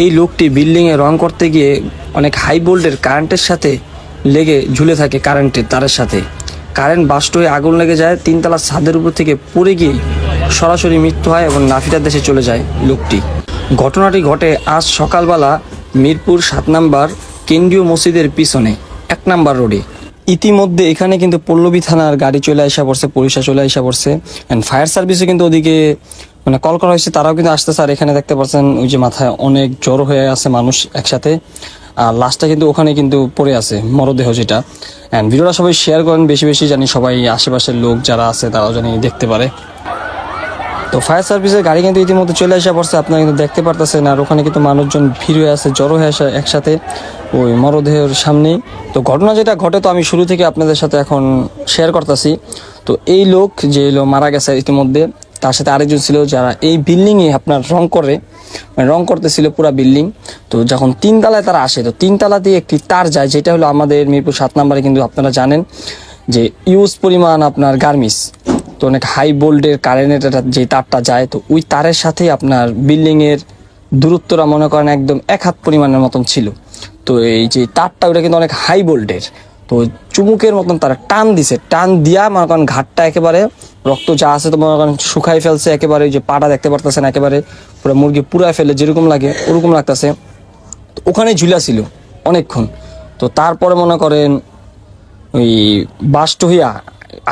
এই লোকটি বিল্ডিংয়ে রং করতে গিয়ে অনেক হাই ভোল্টের কারেন্টের সাথে লেগে ঝুলে থাকে, কারেন্টের তারের সাথে কারেন্ট বাস্ট হয়ে আগুন লেগে যায়, 3তলা ছাদের উপর থেকে পড়ে গিয়ে সরাসরি মৃত্যু হয় এবং নাফিটার দেশে চলে যায় লোকটি। ঘটনাটি ঘটে আজ সকালবেলা মিরপুর 7 নম্বর কেন্দ্রীয় মসজিদের পিছনে 1 নম্বর রোডে। ইতিমধ্যে এখানে কিন্তু পল্লবী থানার গাড়ি চলে আসা পড়ছে, পুলিশ চলে আসা পড়ছে, অ্যান্ড ফায়ার সার্ভিসও কিন্তু ওদিকে কল করা হয়েছে, তারাও কিন্তু আসতেছে। আর এখানে দেখতে পাচ্ছেন ওই যে মাথায় অনেক জড়ো হয়ে আছে মানুষ একসাথে, আর লাশটা কিন্তু ওখানে কিন্তু পড়ে আছে, মরদেহ যেটা। অ্যান্ড ভিডিওটা সবাই শেয়ার করেন বেশি বেশি, জানি সবাই আশেপাশের লোক যারা আছে তারাও জানি দেখতে পারে। তো ফায়ার সার্ভিসের গাড়ি কিন্তু ইতিমধ্যে চলে আসা পড়ছে, আপনারা কিন্তু দেখতে পারতেছেন। আর ওখানে কিন্তু মানুষজন ভিড় হয়ে আছে, জড়ো হয়ে আসে একসাথে ওই মরদেহের সামনেই। তো ঘটনা যেটা ঘটে তো আমি শুরু থেকে আপনাদের সাথে এখন শেয়ার করতেছি। তো এই লোক যে মারা গেছে ইতিমধ্যে, তার সাথে আরেকজন ছিল যারা এই বিল্ডিংয়ে আপনার রং করতেছিল পুরা বিল্ডিং। তো যখন 3 তলায় তারা আসে, তো 3 তলা দিয়ে একটি তার যায়, যেটা হলো আমাদের মিরপুর 7 নম্বরে কিন্তু আপনারা জানেন যে ইউজ পরিমাণ আপনার গার্মেন্টস, তো অনেক হাই ভোল্টের কারেন্টের যে তারটা যায়, তো ওই তারের সাথে আপনার বিল্ডিংয়ের দূরত্বটা মনে করেন একদম 1 হাত পরিমাণের মতন ছিল। তো এই যে তারটা ওটা কিন্তু অনেক হাই ভোল্টের, তো চুমুকের মতন তারা টান দিছে, টান দিয়া মনে করেন ঘাটটা একেবারে রক্ত যা আছে তো মনে করেন শুকাই ফেলছে একেবারে। ওই যে পাটা দেখতে পারতেছেন একেবারে পুরো মুরগি পুরাই ফেলে যেরকম লাগে ওরকম লাগতেছে। তো ওখানে ঝুলা ছিল অনেকক্ষণ। তো তারপরে মনে করেন ওই বাস্ট হইয়া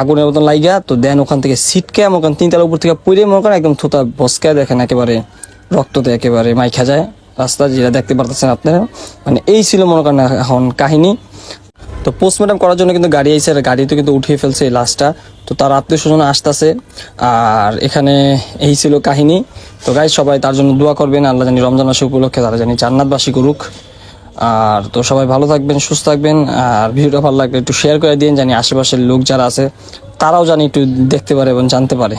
আগুনের মতন লাইগা, তো দেন ওখান থেকে ছিটকে মনে করেন 3 তলার উপর থেকে পড়ে মনে করেন একদম থোতা বসকায় দেখেন একেবারে রক্ততে একেবারে মাইখা যায় রাস্তা, যেটা দেখতে পারতেছেন আপনারা। এই ছিল মনে করেন এখন কাহিনী। তো পোস্টমর্টম করার জন্য কিন্তু গাড়ি আইসে, আর গাড়িতে কিন্তু উঠিয়ে ফেলছে এই লাশটা। তো তার আত্মীয় স্বজন আসতেছে, আর এখানে এই ছিল কাহিনী। তো গাইস সবাই তার জন্য দোয়া করবেন, আল্লাহ জানি রমজান মাস উপলক্ষে তারা জানি জান্নাতবাসী করুক। আর তো সবাই ভালো থাকবেন, সুস্থ থাকবেন। আর ভিডিওটা ভালো লাগলে একটু শেয়ার করে দিন, জানি আশেপাশের লোক যারা আছে তারাও জানি একটু দেখতে পারে এবং জানতে পারে।